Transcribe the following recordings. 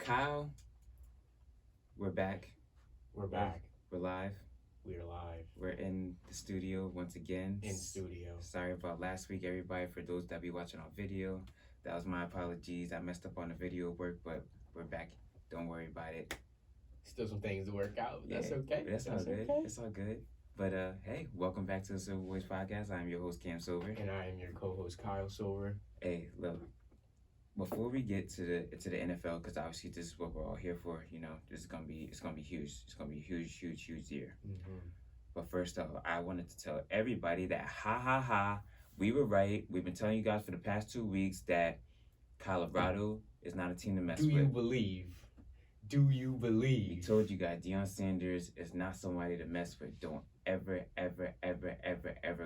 Kyle, we're back. We're back. We're live. We're live. We're in the studio once again. In studio. Sorry about last week, everybody. For those that be watching on video, that was my apologies. I messed up on the video work, but we're back. Don't worry about it. Still some things to work out. But that's okay. That's all good. Okay. It's all good. But hey, welcome back to the Silver Boys Podcast. I'm your host Cam Silver, and I am your co-host Kyle Silver. Hey, look. Before we get to the NFL, because obviously this is what we're all here for. You know, it's gonna be huge. It's gonna be a huge year. Mm-hmm. But first off, I wanted to tell everybody that we were right. We've been telling you guys for the past 2 weeks that Colorado is not a team to mess with. Do you believe? We told you guys Deion Sanders is not somebody to mess with. Don't ever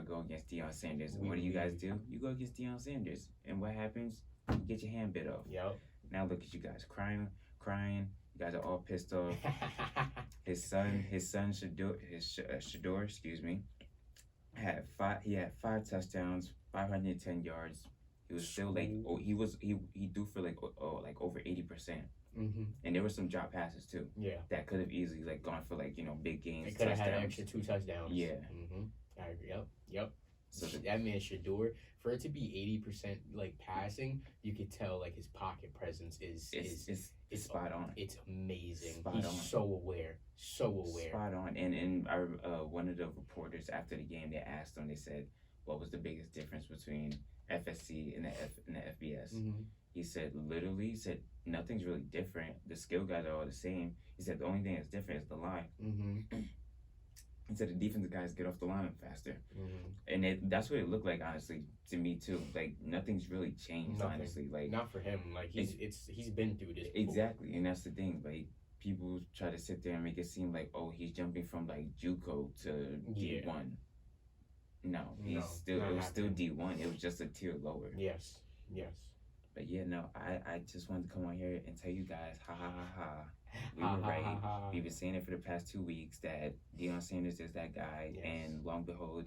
go against Deion Sanders. What do you guys do? You go against Deion Sanders, and what happens? You get your hand bit off. Yep. Now look at you guys crying. You guys are all pissed off. His son Shador, had five touchdowns, 510 yards. He was still he threw for like over 80%. Mm-hmm. And there were some drop passes too. Yeah. That could have easily gone for big gains. They could have had an extra 2 touchdowns. Yeah. Mm-hmm. I agree. Yep. So that man Shador, for it to be 80% passing, you could tell his pocket presence is spot on. It's amazing. He's so aware. Spot on. And our one of the reporters after the game, they asked him. They said, "What was the biggest difference between FSC and the FBS?" Mm-hmm. He said, nothing's really different. The skill guys are all the same. He said the only thing that's different is the line. Mm-hmm. He said the defensive guys get off the line faster. Mm-hmm. And that's what it looked like, honestly, to me too. Nothing's really changed, honestly. Not for him. He's been through this before. Exactly, and that's the thing. People try to sit there and make it seem like, oh, he's jumping from JUCO to D1. No, it was still D1. It was just a tier lower. Yes. But yeah, no, I just wanted to come on here and tell you guys, we were right. We've been saying it for the past 2 weeks that Deion Sanders is that guy, and lo and behold,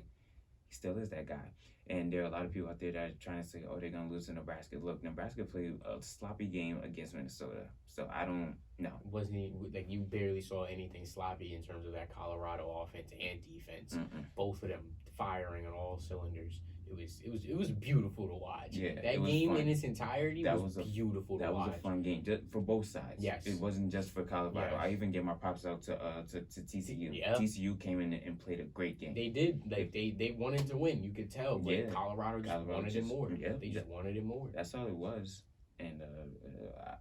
he still is that guy. And there are a lot of people out there that are trying to say, oh, they're going to lose to Nebraska. Look, Nebraska played a sloppy game against Minnesota, so I don't know. Wasn't he, you barely saw anything sloppy in terms of that Colorado offense and defense. Mm-mm. Both of them firing on all cylinders. It was beautiful to watch. Yeah, that game in its entirety was beautiful to watch. That was a fun game for both sides. Yes. It wasn't just for Colorado. Yes. I even give my props out to TCU. Yeah. TCU came in and played a great game. They did. They wanted to win. You could tell. But Colorado wanted it more. Yeah. They just wanted it more. That's all it was. And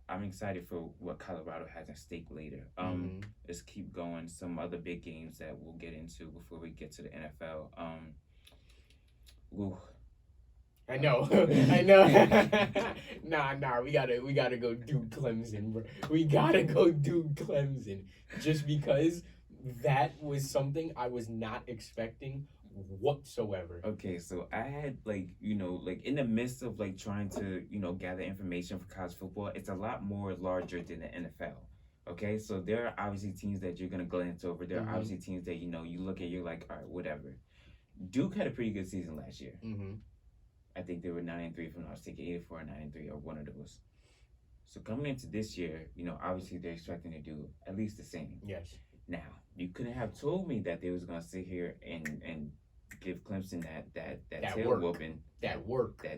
I'm excited for what Colorado has at stake later. Let's keep going. Some other big games that we'll get into before we get to the NFL. I know. Nah. We gotta go do Clemson, bro. We gotta go do Clemson, just because that was something I was not expecting whatsoever. Okay, so I had in the midst of trying to gather information for college football, it's a lot more larger than the NFL. Okay, so there are obviously teams that you're gonna glance over. There are obviously teams that you look at, you're like, all right, whatever. Duke had a pretty good season last year. Mm-hmm. I think they were 9-3 if I'm not mistaken, 84 or 9-3 or one of those. So coming into this year, obviously they're expecting to do at least the same. Yes. Now, you couldn't have told me that they was gonna sit here and give Clemson that tail whooping. That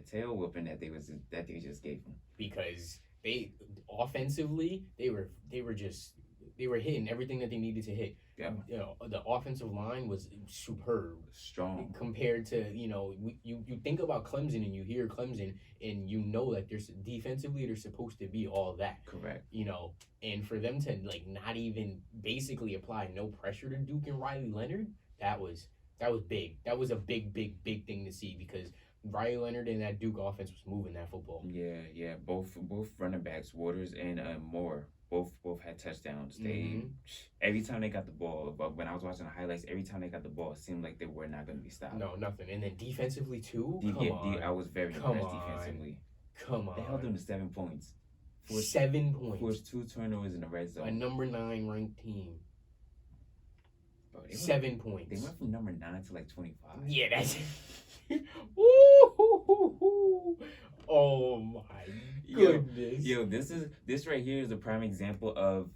tail whooping that they just gave them. Because they offensively they were hitting everything that they needed to hit. Yeah. The offensive line was superb, strong compared to you think about Clemson and you hear Clemson and that there's defensively they're supposed to be all that. Correct. And for them to not even basically apply no pressure to Duke and Riley Leonard, that was big. That was a big thing to see, because Riley Leonard and that Duke offense was moving that football. Yeah. Both running backs, Waters and Moore, both had touchdowns. They every time they got the ball, but when I was watching the highlights, every time they got the ball, it seemed like they were not going to be stopped. No, nothing. And then defensively too. I was very impressed defensively. Come on. They held them to 7 points. 7 points. Forced 2 turnovers in the red zone. A number 9 ranked team. Bro, 7 points. They went from number 9 to 25. Yeah, that's. Woo! Oh my goodness. Yo, this right here is a prime example of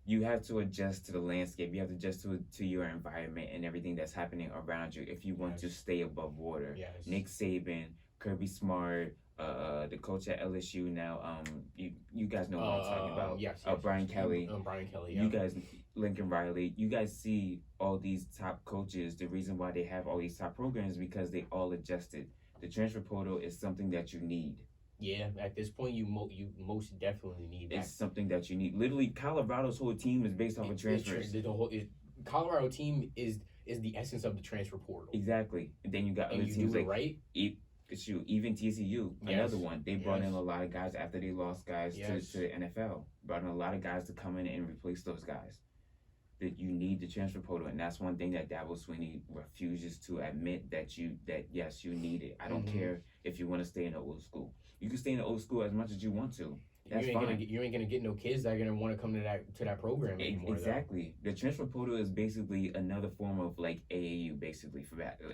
you have to adjust to the landscape. You have to adjust to your environment and everything that's happening around you if you want to stay above water. Yes. Nick Saban, Kirby Smart, the coach at LSU now. You guys know what I'm talking about. Yes. Brian Kelly. Brian Kelly. You guys, Lincoln Riley. You guys see all these top coaches. The reason why they have all these top programs is because they all adjusted. The transfer portal is something that you need. Yeah, at this point, you most definitely need that. It's something that you need. Literally, Colorado's whole team is based off of transfers. Colorado team is the essence of the transfer portal. Exactly. And then you got other teams like right. Even TCU, another one. They brought in a lot of guys after they lost guys to the NFL. Brought in a lot of guys to come in and replace those guys. That you need the transfer portal, and that's one thing that Dabo Swinney refuses to admit that yes, you need it. I don't care if you want to stay in the old school. You can stay in the old school as much as you want to. That's fine. You ain't gonna get no kids that are gonna want to come to that program anymore. Exactly. Though. The transfer portal is basically another form of like AAU, basically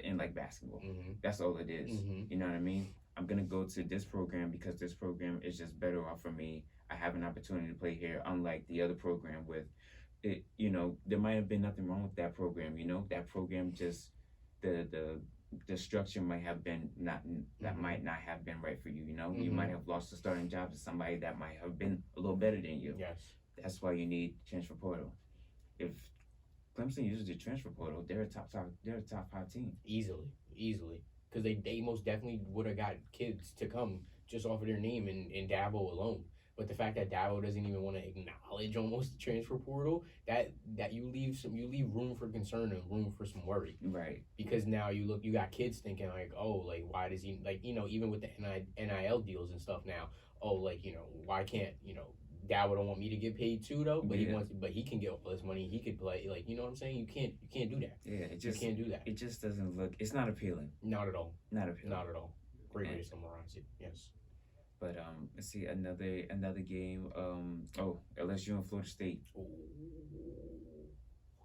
in like basketball. That's all it is. You know what I mean? I'm gonna go to this program because this program is just better off for me. I have an opportunity to play here, unlike the other program with. It, there might have been nothing wrong with that program. That program just the structure might have been might not have been right for you. You might have lost a starting job to somebody that might have been a little better than you. Yes, that's why you need transfer portal. If Clemson uses the transfer portal, they're a top 5 team easily, because they most definitely would have got kids to come just off of their name and Dabo alone. But the fact that Dabo doesn't even want to acknowledge almost the transfer portal, that you leave room for concern and room for some worry. Right. Because now you got kids thinking like, oh, like why does he even with the NIL deals and stuff now, oh, like why can't Dabo don't want me to get paid too though, but he can get all this money, he could play, like, you know what I'm saying? You can't do that. Yeah, you can't do that. It just doesn't look. It's not appealing. Not at all. Not appealing. Not at all. Great way to summarize it. Yes. But let's see another game. LSU and Florida State. Ooh.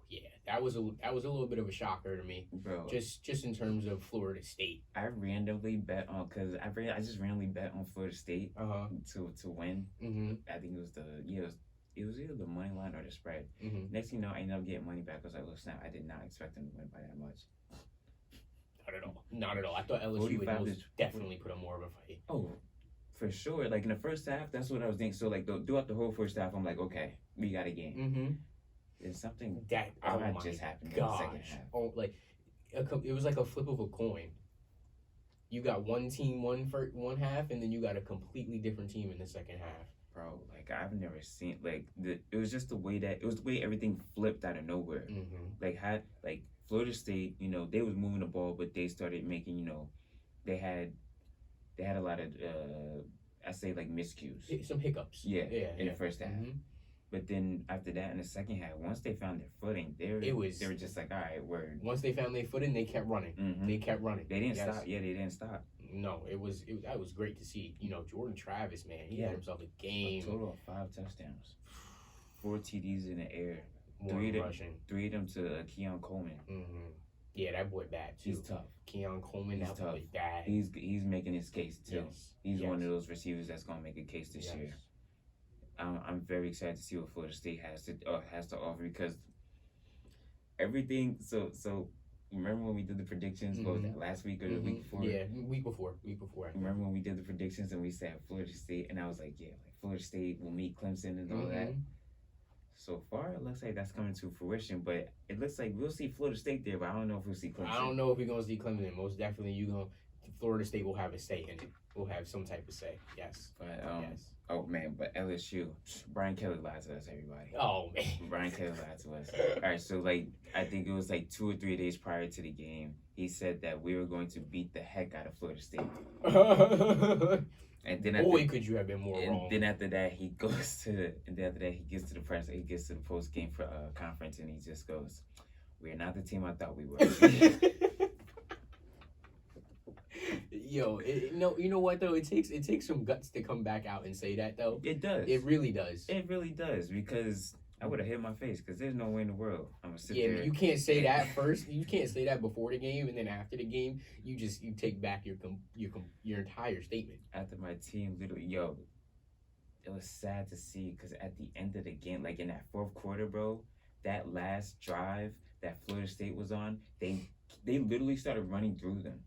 Yeah, that was a little bit of a shocker to me, bro. Just in terms of Florida State. I randomly bet on I just randomly bet on Florida State to win. I think it was either the money line or the spread. Next thing you know, I ended up getting money back. I was like, "Oh snap! I did not expect them to win by that much." Not at all. I thought LSU would most definitely put up more of a fight. Oh. For sure, like in the first half, that's what I was thinking. So like throughout the whole first half, I'm like, okay, we got a game. There's something that just happened in the second half. Oh, like it was like a flip of a coin. You got one team one half, and then you got a completely different team in the second half. Bro, like I've never seen it was just the way everything flipped out of nowhere. Like Florida State, they was moving the ball, but they started making, they had a lot of, I say like miscues. Some hiccups. Yeah, in the first half. But then after that, in the second half, once they found their footing, they were just like, all right, word. Once they found their footing, they kept running. They kept running. They didn't stop. Yeah, they didn't stop. No, that was great to see. Jordan Travis, man, he had himself a game. A total of 5 touchdowns, 4 TDs in the air, 3 of them to Keon Coleman. Yeah, that boy bad too. He's tough. Keon Coleman, that boy bad. He's making his case too. Yes. He's one of those receivers that's gonna make a case this year. I'm very excited to see what Florida State has to offer because everything. So remember when we did the predictions? What was that, last week or the week before? Yeah, week before. Remember when we did the predictions and we said Florida State, and I was like, yeah, like Florida State will meet Clemson and all that. So far, it looks like that's coming to fruition, but it looks like we'll see Florida State there, but I don't know if we'll see Clemson. I don't know if we're going to see Clemson. Most definitely, Florida State will have a say in it. We'll have some type of say, yes. But, oh, man, but LSU, Brian Kelly lied to us, everybody. Oh, man. Brian Kelly lied to us. All right, so, I think it was 2 or 3 days prior to the game, he said that we were going to beat the heck out of Florida State. And then could you have been more wrong? Then after that, he gets to the press, he gets to the post game conference, and he just goes, "We're not the team I thought we were." Yo, you know what though? It takes some guts to come back out and say that though. It does. It really does. It really does because I would have hit my face because there's no way in the world I'm gonna sit Yeah, there. but you can't say that first. You can't say that before the game, and then after the game, you take back your entire statement. After my team, literally, yo, it was sad to see because at the end of the game, like in that fourth quarter, bro, that last drive that Florida State was on, they literally started running through them.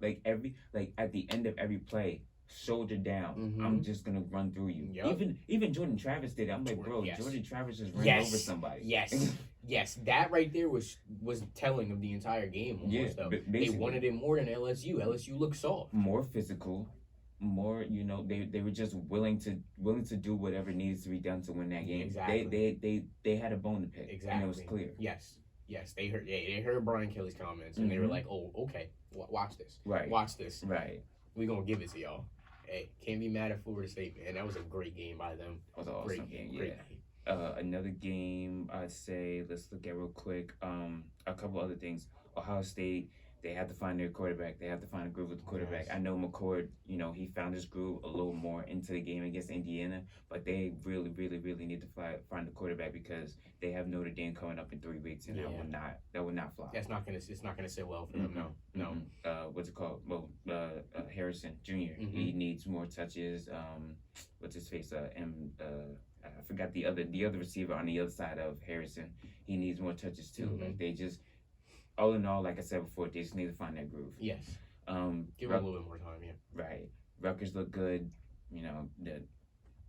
Like at the end of every play, shoulder down. I'm just gonna run through you. Yep. Even Jordan Travis did it. I'm like, bro, Yes. Jordan Travis just ran over somebody. Yes. Yes, that right there was telling of the entire game. Almost, though. They wanted it more than LSU. LSU looked soft, more physical, more. They were just willing to do whatever needs to be done to win that game. Exactly. They had a bone to pick. Exactly. And it was clear. Yes. They heard Brian Kelly's comments and they were like, oh, okay, watch this. Right. Watch this. Right. We're gonna give it to y'all. Hey, can't be mad at Florida State, man. That was a great game by them. That was an awesome game. Great Yeah. game. Another game, I'd say, let's look at real quick. A couple other things. Ohio State, they had to find their quarterback. They have to find a groove with the quarterback. Yes. I know McCord, he found his groove a little more into the game against Indiana, but they really, really, really need to find the quarterback because they have Notre Dame coming up in 3 weeks, and that would not fly. It's not gonna sit well for them. No. What's it called? Well, Harrison Jr. He needs more touches. What's his face? I forgot the other receiver on the other side of Harrison. He needs more touches too. Like they just, all in all, like I said before, they just need to find that groove. Yes. Give him a little bit more time. Yeah. Right. Rutgers look good.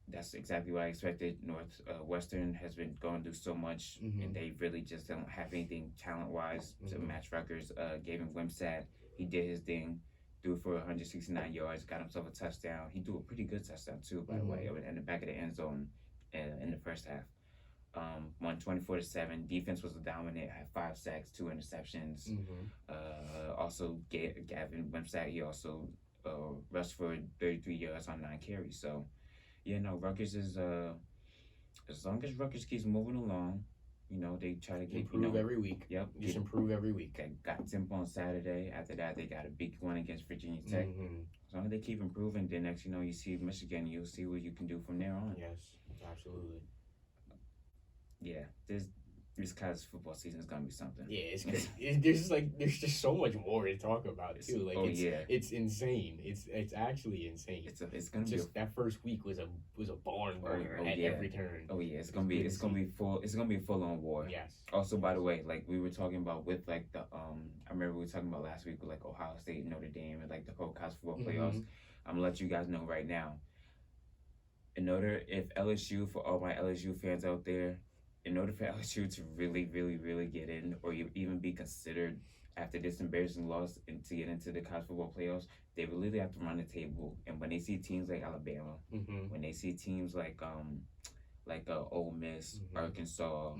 That's exactly what I expected. Northwestern has been going through so much, and they really just don't have anything talent-wise to match Rutgers. Gave him Wimsatt. He did his thing. Threw for 169 yards. Got himself a touchdown. He threw a pretty good touchdown too, by the way, in the back of the end zone in the first half. Won 24-7. Defense was dominant. Had 5 sacks, 2 interceptions. Also, Gavin Wimsatt, he also rushed for 33 yards on 9 carries. So, Rutgers is as long as Rutgers keeps moving along, they try to keep improve every week. Yep, just improve every week. They got Temple on Saturday. After that, they got a big one against Virginia Tech. As long as they keep improving, then next you see Michigan, you'll see what you can do from there on. Yes, absolutely. Yeah, this college football season is gonna be something. Yeah, it's great. There's just so much more to talk about too. It's insane. It's actually insane. It's gonna be that first week was a barn burner at every turn. Oh yeah, it's gonna be a full on war. Yes. Also, by the way, like we were talking about with like the I remember we were talking about last week with like Ohio State, Notre Dame, and like the whole college football playoffs. I'm gonna let you guys know right now. If LSU, for all my LSU fans out there, in order for LSU to really, really, really get in or even be considered after this embarrassing loss and to get into the college football playoffs, they really have to run the table. And when they see teams like Alabama, when they see teams like Ole Miss, Arkansas,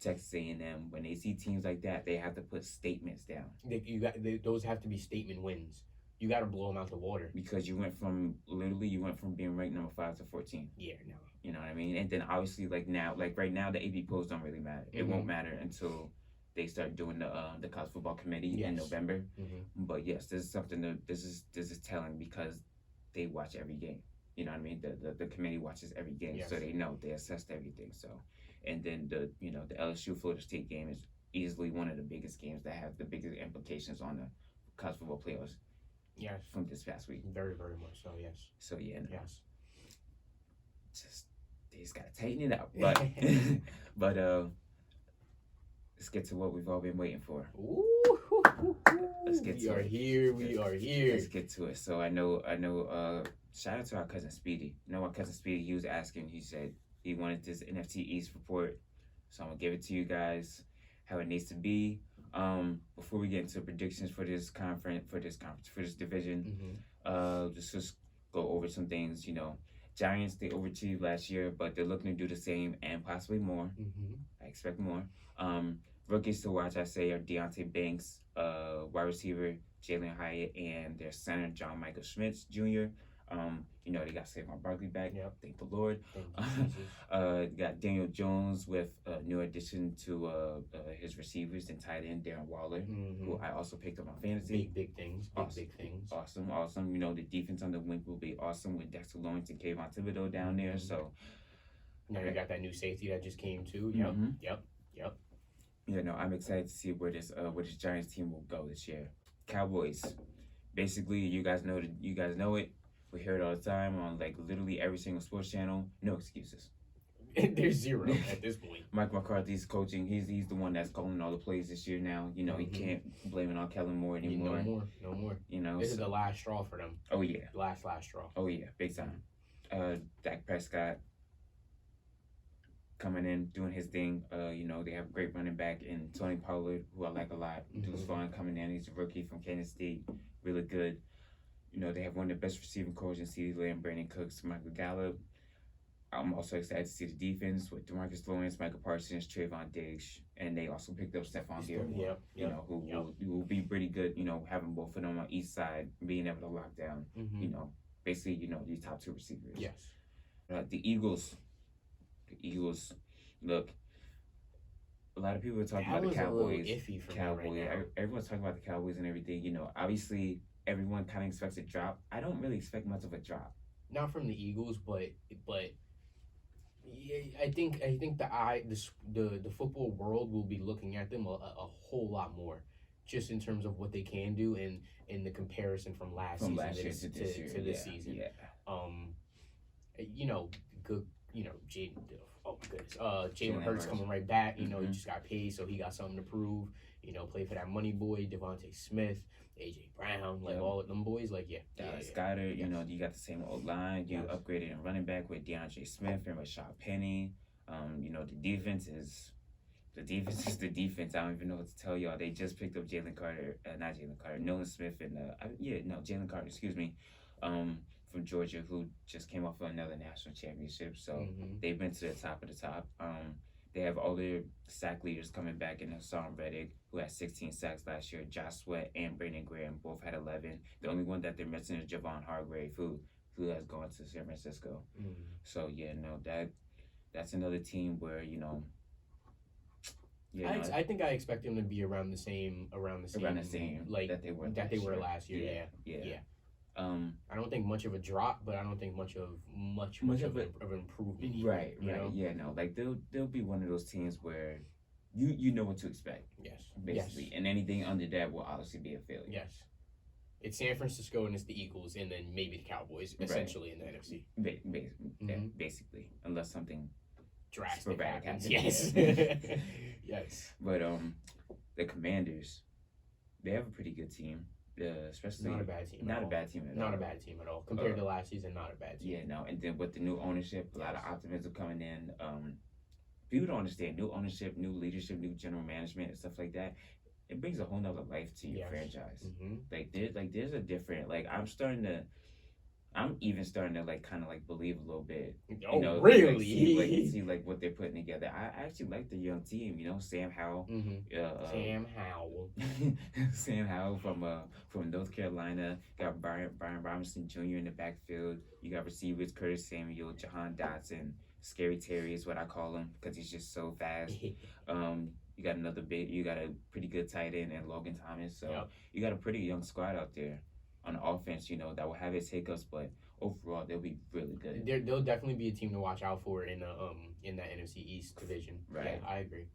Texas A&M, when they see teams like that, they have to put statements down. Those have to be statement wins. You got to blow them out the water. Because you went from being ranked number 5 to 14. Yeah, no. You know what I mean? And then obviously right now the AP polls don't really matter. It won't matter until they start doing the college football committee in November. But yes, this is something that this is telling because they watch every game. You know what I mean? The committee watches every game, so they know they assessed everything. So, and then the LSU Florida State game is easily one of the biggest games that have the biggest implications on the college football playoffs. Yes. From this past week. Very, very much so. Yes. So yeah. No, yes. They just gotta tighten it up, but let's get to what we've all been waiting for. Let's get to it. We are here. Let's get to it. So I know. Shout out to our cousin Speedy. Our cousin Speedy. He was asking. He said he wanted this NFC East report, so I'm gonna give it to you guys how it needs to be. Before we get into predictions for this division, let's just go over some things. Giants, they overachieved last year, but they're looking to do the same and possibly more. I expect more. Rookies to watch, I say, are Deontay Banks, wide receiver Jalen Hyatt, and their center John Michael Schmitz Jr. They got Saquon Barkley back. Yep. Thank the Lord. Got Daniel Jones with a new addition to his receivers and tight end Darren Waller, who I also picked up on fantasy. Big things. Big things. Awesome. The defense on the wing will be awesome with Dexter Lawrence and Kayvon Thibodeau down there. So Now you got that new safety that just came too. Yep. Yeah, no, I'm excited to see where this Giants team will go this year. Cowboys, basically, you guys know it. We hear it all the time on like literally every single sports channel. No excuses. There's zero at this point. Mike McCarthy's coaching. He's the one that's calling all the plays this year now. You know, he can't blame it on Kellen Moore anymore. No more. You know, this is the last straw for them. Oh yeah. Last straw. Oh yeah, big time. Dak Prescott coming in, doing his thing. You know, they have a great running back in Tony Pollard, who I like a lot. Dude's fun coming in. He's a rookie from Kansas State. Really good. You know, they have one of the best receiving coaches in CeeDee Lamb, Brandon Cooks, Michael Gallup. I'm also excited to see the defense with DeMarcus Lawrence, Michael Parsons, Trayvon Diggs, and they also picked up Stephon Gilmore. You know, who will be pretty good. You know, having both of them on each side, being able to lock down. You know, basically, you know, the top two receivers. Yes. The Eagles. Look, a lot of people are talking about the Cowboys. Iffy for Cowboys. Right, everyone's talking about the Cowboys and everything. You know, obviously everyone kind of expects a drop. I don't really expect much of a drop. Not from the Eagles, but yeah, I think the football world will be looking at them a whole lot more, just in terms of what they can do and in the comparison from last season to this season. Yeah. You know, good. You know, Jalen Hurts coming right back. You know, he just got paid, so he got something to prove. You know, play for that money boy, Devontae Smith, AJ Brown, like all of them boys. Like, Skyler, you know, you got the same old line. You upgraded in running back with DeAndre Smith and Rashad Penny. You know, the defense is the defense. I don't even know what to tell y'all. They just picked up Jalen Carter, Nolan Smith, and Jalen Carter, excuse me, from Georgia, who just came off of another national championship. So they've been to the top of the top. They have all their sack leaders coming back in Hassan Reddick, who had 16 sacks last year. Josh Sweat and Brandon Graham both had 11. The only one that they're missing is Javon Hargrave, who has gone to San Francisco. So yeah, no, that's another team where, you know. Yeah, I think I expect them to be around the same like that they were last year. Yeah. I don't think much of a drop, but I don't think much of an improvement either, right. know? Yeah, no, like they'll be one of those teams where you know what to expect. Yes, basically, and anything under that will obviously be a failure. Yes, it's San Francisco and it's the Eagles, and then maybe the Cowboys, essentially in the NFC. Basically, unless something drastic happens. Yes, yes. But the Commanders, they have a pretty good team. Especially not a bad team. Not a bad team at all. Compared to last season, not a bad team. Yeah, no. And then with the new ownership, a lot of optimism coming in. People don't understand new ownership, new leadership, new general management, and stuff like that. It brings a whole nother life to your franchise. There's a different I'm even starting to like kind of like believe a little bit. Oh, you know, really? See what they're putting together. I actually like the young team. You know, Sam Howell. Sam Howell from North Carolina. Got Brian Robinson Jr. in the backfield. You got receivers Curtis Samuel, Jahan Dotson, Scary Terry is what I call him because he's just so fast. You got you got a pretty good tight end and Logan Thomas. So you got a pretty young squad out there on offense, you know, that will have its hiccups, but overall they'll be really good. They'll definitely be a team to watch out for in that NFC East division. Right. Yeah, I agree.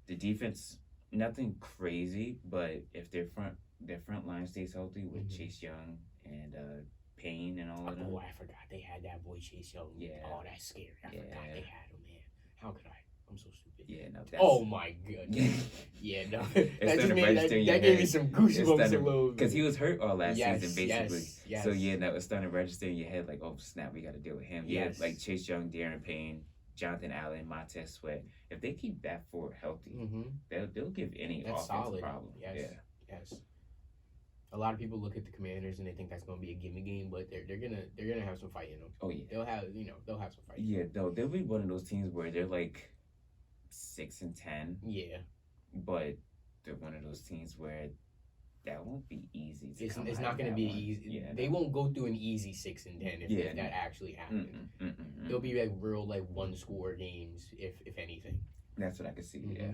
The defense, nothing crazy, but if their front line stays healthy with Chase Young and Payne and all of them. Oh, I forgot they had that boy Chase Young. Yeah. Oh, that's scary. I forgot they had him, man. How could I? I'm so stupid. Yeah, no. Oh my god. Yeah, no. That gave me some goosebumps. Because he was hurt all last season, basically. Yes. So yeah, that was starting to register in your head, like, oh snap, we got to deal with him. Yeah, like Chase Young, Darren Payne, Jonathan Allen, Montez Sweat. If they keep that four healthy, they'll give any offense problem. Yes. A lot of people look at the Commanders and they think that's going to be a gimme game, but they're gonna have some fight in them. Oh yeah. They'll have some fight. Yeah, they'll be one of those teams where they're like 6-10. Yeah. But they're one of those teams where that won't be easy. It's not going to be easy. Yeah, they won't go through an easy 6-10 if that actually happens. They'll be like real one score games if anything. That's what I can see. Yeah.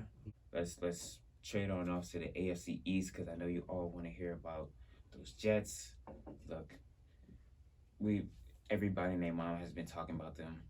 Let's trade on off to the AFC East because I know you all want to hear about those Jets. Look, everybody and their mom has been talking about them.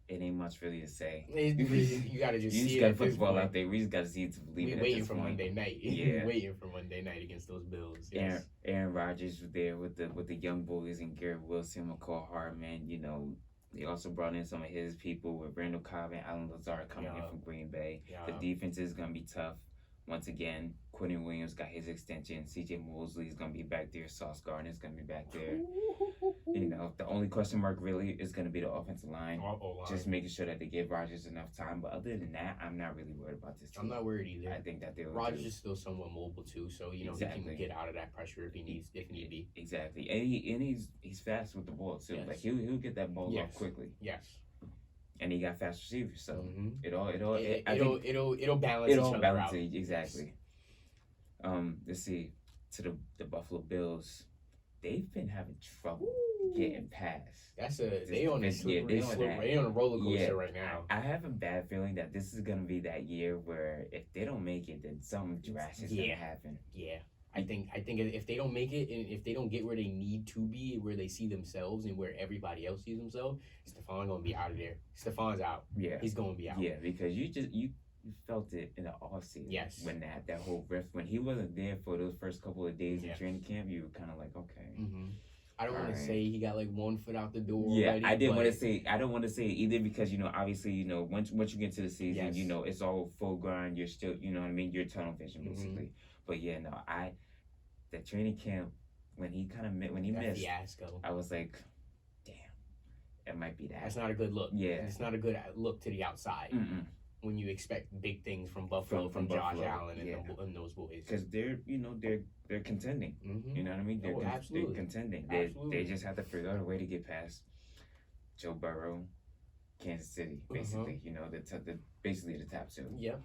it ain't much really to say. You gotta just You see just it gotta at put this the ball point. out there. We just gotta see it to believe We it. waiting At this for point. Monday night. Yeah. Waiting for Monday night against those Bills. Yes. Aaron Rodgers was there with the young boys and Garrett Wilson, McCall Hardman. You know, they also brought in some of his people with Randall Cobb and Alan Lazard coming in from Green Bay. The defense is gonna be tough. Once again, Quentin Williams got his extension. C.J. Mosley is gonna be back there. Sauce Gardner is gonna be back there. You know, the only question mark really is going to be the offensive line. Just making sure that they give Rodgers enough time. But other than that, I'm not really worried about this team. I'm not worried either. I think that Rodgers is still somewhat mobile too, so he can get out of that pressure if need be. Exactly, and he's fast with the ball too. Yes. Like he'll get that ball off quickly. Yes. And he got fast receivers, so it'll balance each other out. Exactly. Let's see, to the Buffalo Bills. They've been having trouble getting past. They on a roller coaster right now. I have a bad feeling that this is gonna be that year where if they don't make it, then something drastic is gonna happen. Yeah. I think if they don't make it and if they don't get where they need to be, where they see themselves and where everybody else sees themselves, Stefan's gonna be out of there. Stefan's out. Yeah. He's gonna be out. Yeah, because you felt it in the offseason. Yes. When that whole rift, when he wasn't there for those first couple of days in training camp, you were kind of like, okay. I don't want to say he got like 1 foot out the door. Yeah, already, I didn't want to say. I don't want to say it either because obviously once you get to the season, it's all full grind. You're still, you know what I mean. You're tunnel vision basically. But yeah, no, the training camp when he missed, fiasco. I was like, damn, it might be that. That's not a good look. Yeah, it's not a good look to the outside. When you expect big things from Buffalo, from Josh Allen and those boys, because they're contending. You know what I mean? They're contending. They just have to figure out a way to get past Joe Burrow, Kansas City, basically. Basically the top two. Yeah.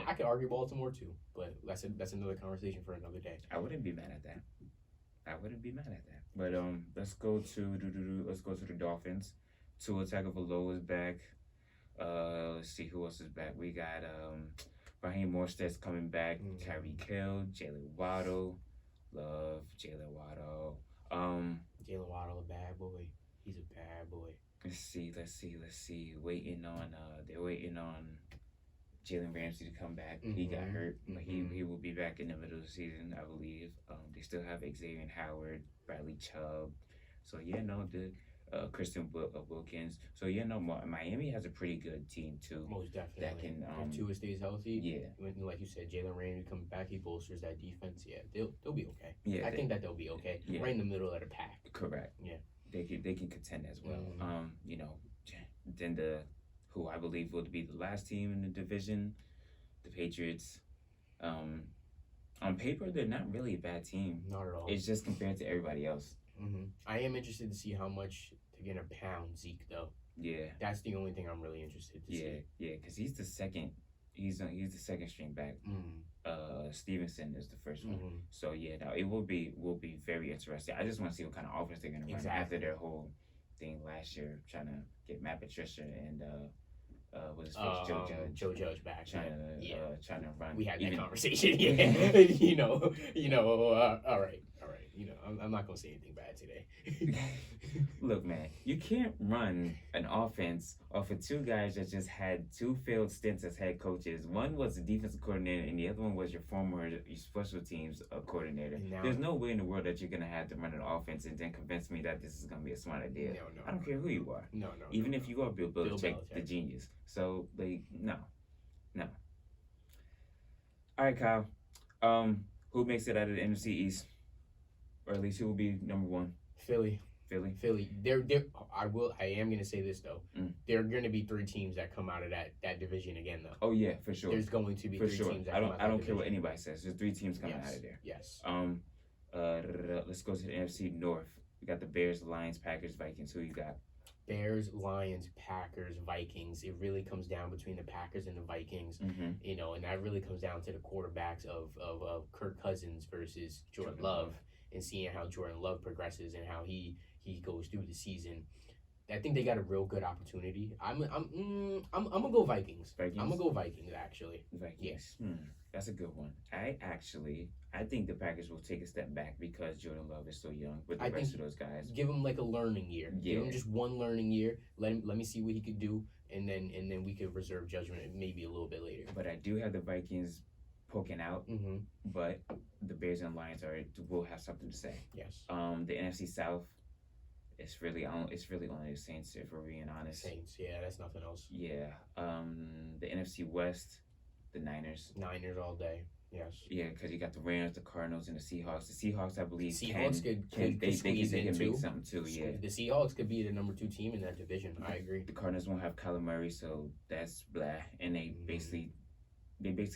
I could argue Baltimore too, but that's another conversation for another day. I wouldn't be mad at that. But let's go to the Dolphins. Tua Tagovailoa is back. Let's see who else is back. We got Raheem Morstead's coming back. Tyreek Hill, Jalen Waddle. Love Jalen Waddle. Jalen Waddle, a bad boy. He's a bad boy. Let's see. They're waiting on Jalen Ramsey to come back. He got hurt, but he will be back in the middle of the season, I believe. They still have Xavier Howard, Bradley Chubb. So Christian Wilkins. So Miami has a pretty good team too. Most definitely. That can if Tua stays healthy. Yeah. Like you said, Jalen Ramsey comes back. He bolsters that defense. Yeah, they'll be okay. Yeah, I think that they'll be okay. Yeah. Right in the middle of the pack. Correct. Yeah. They can contend as well. Then who I believe will be the last team in the division, the Patriots. On paper, they're not really a bad team. Not at all. It's just compared to everybody else. I am interested to see how much they're gonna pound Zeke though. Yeah, that's the only thing I'm really interested to see. Yeah, because he's the second. He's the second string back. Stevenson is the first one. So it will be very interesting. I just want to see what kind of offense they're gonna run after their whole thing last year, trying to get Matt Patricia and what's his face, Joe Judge back. Trying to run. We had that conversation. Yeah, all right. I'm not gonna say anything bad today. Look, man, you can't run an offense off of two guys that just had 2 failed stints as head coaches. One was the defensive coordinator, and the other one was your former special teams coordinator. There's no way in the world that you're gonna have to run an offense and then convince me that this is gonna be a smart idea. No, I don't care who you are. No. Even if you are Bill Belichick, the genius. So, no. All right, Kyle. Who makes it out of the NFC East? Or at least who will be number 1? Philly. I am gonna say this though. There are gonna be 3 teams that come out of that division again though. Oh yeah, for sure. There's going to be 3 teams that come out of that I don't care what anybody says. There's 3 teams coming out of there. Yes. Let's go to the NFC North. We got the Bears, Lions, Packers, Vikings. Who you got? Bears, Lions, Packers, Vikings. It really comes down between the Packers and the Vikings, and that really comes down to the quarterbacks of Kirk Cousins versus Jordan Love, and seeing how Jordan Love progresses and how he goes through the season. I think they got a real good opportunity. I'm gonna go Vikings. Vikings? I'm gonna go Vikings actually. Vikings. Yes. That's a good one. I think the Packers will take a step back because Jordan Love is so young with the rest of those guys. Give him like a learning year. Yeah. Give him just one learning year. Let me see what he could do, and then we could reserve judgment maybe a little bit later. But I do have the Vikings poking out. Mm-hmm. But the Bears and Lions will have something to say. Yes. The NFC South. It's really only the Saints, if we're being honest. Saints, yeah, that's nothing else. Yeah. The NFC West, the Niners. Niners all day. Yes. Yeah, because you got the Rams, the Cardinals, and the Seahawks. The Seahawks, I believe, Seahawks can squeeze in make too. something too. Yeah. The Seahawks could be the number 2 team in that division. I agree. The Cardinals won't have Kyler Murray, so that's blah. And they basically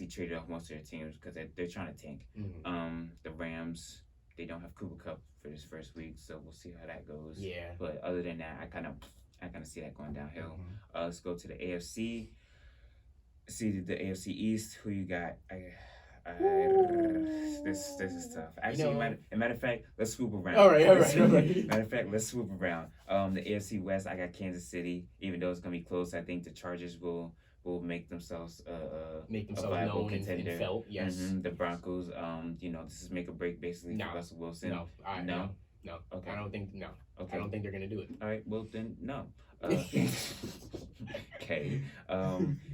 traded off most of their teams because they're trying to tank. Mm-hmm. The Rams, they don't have Cooper Kupp for this first week, so we'll see how that goes. Yeah. But other than that, I kind of see that going downhill. Mm-hmm. Let's go to the AFC. See the AFC East. Who you got? This is tough. Actually, matter of fact, let's swoop around. All right. Matter of fact, let's swoop around. The AFC West, I got Kansas City. Even though it's gonna be close, I think the Chargers will make themselves a viable known contender. and felt. Yes. The Broncos, this is make or break basically for Russell Wilson. No. Okay. I don't think no. Okay. I don't think they're gonna do it. All right. Well then, no. Okay.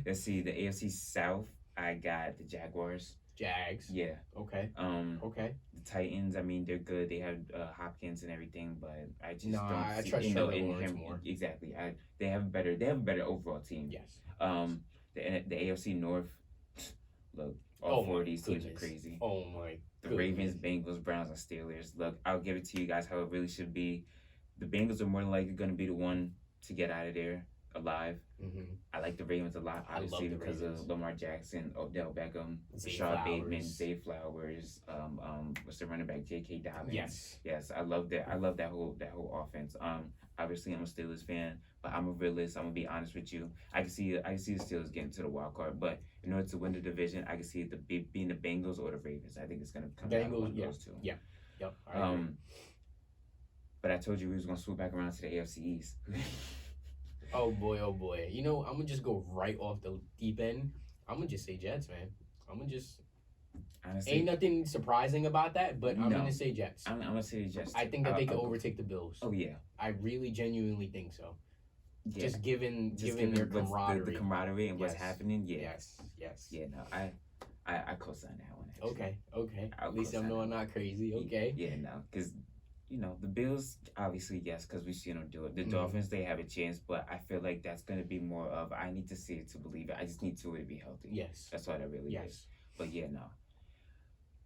Let's see. The AFC South, I got the Jaguars. Jags. Yeah. Okay. Okay. The Titans, I mean, they're good. They have Hopkins and everything, but I just don't I see, trust in Lawrence him more. Exactly. They have a better overall team. Yes. The AFC North. Look, all 4 of these teams are crazy. Oh my. The Ravens, Bengals, Browns, and Steelers. Look, I'll give it to you guys how it really should be. The Bengals are more than likely going to be the one to get out of there alive. Mm-hmm. I like the Ravens a lot, obviously, because of Lamar Jackson, Odell Beckham, Rashad Bateman, Zay Flowers, what's the running back, J.K. Dobbins. Yes, I love that. I love that whole offense. Obviously, I'm a Steelers fan, but I'm a realist. I'm gonna be honest with you. I can see the Steelers getting to the wild card, but in order to win the division, I can see it being the Bengals or the Ravens. I think it's gonna come down to one of those two. Yeah. Yep. I agree. But I told you we was gonna swoop back around to the AFC East. Oh boy. I'm gonna just go right off the deep end. I'm gonna just say Jets, man. I'm gonna just. Honestly, ain't nothing surprising about that, but I'm gonna say Jets. I'm gonna say the Jets. I think that they could overtake the Bills. Oh yeah. I really genuinely think so. Yeah. Just given their camaraderie, the camaraderie and what's happening. Yeah. Yes. Yeah. No. I co-sign that one. Actually. Okay. At least I know I'm not crazy. Okay. Yeah. No. Because. The Bills, obviously, yes, because we've seen them do it. The Dolphins, they have a chance, but I feel like that's going to be more of, I need to see it to believe it. I just need Tua to be healthy. Yes. That's what it really is. But yeah, no.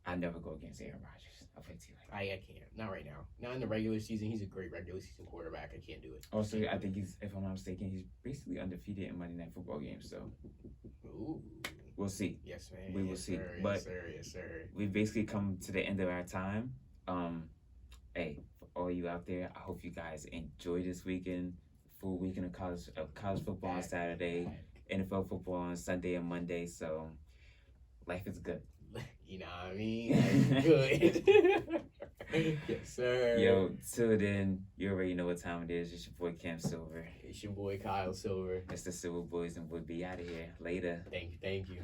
I never go against Aaron Rodgers. I'll play to you like I can't. Not right now. Not in the regular season. He's a great regular season quarterback. I can't do it. Also, I think if I'm not mistaken, he's basically undefeated in Monday Night Football games, so. Ooh. We'll see. Yes, man. We will see. Sir, but yes, sir. We've basically come to the end of our time. Hey, for all you out there, I hope you guys enjoy this weekend. Full weekend of college football on Saturday, NFL football on Sunday and Monday. So, life is good. You know what I mean? Good. Yes, sir. Yo, till then, you already know what time it is. It's your boy Cam Silver. It's your boy Kyle Silver. It's the Silver Boys, and we'll be out of here. Later. Thank you.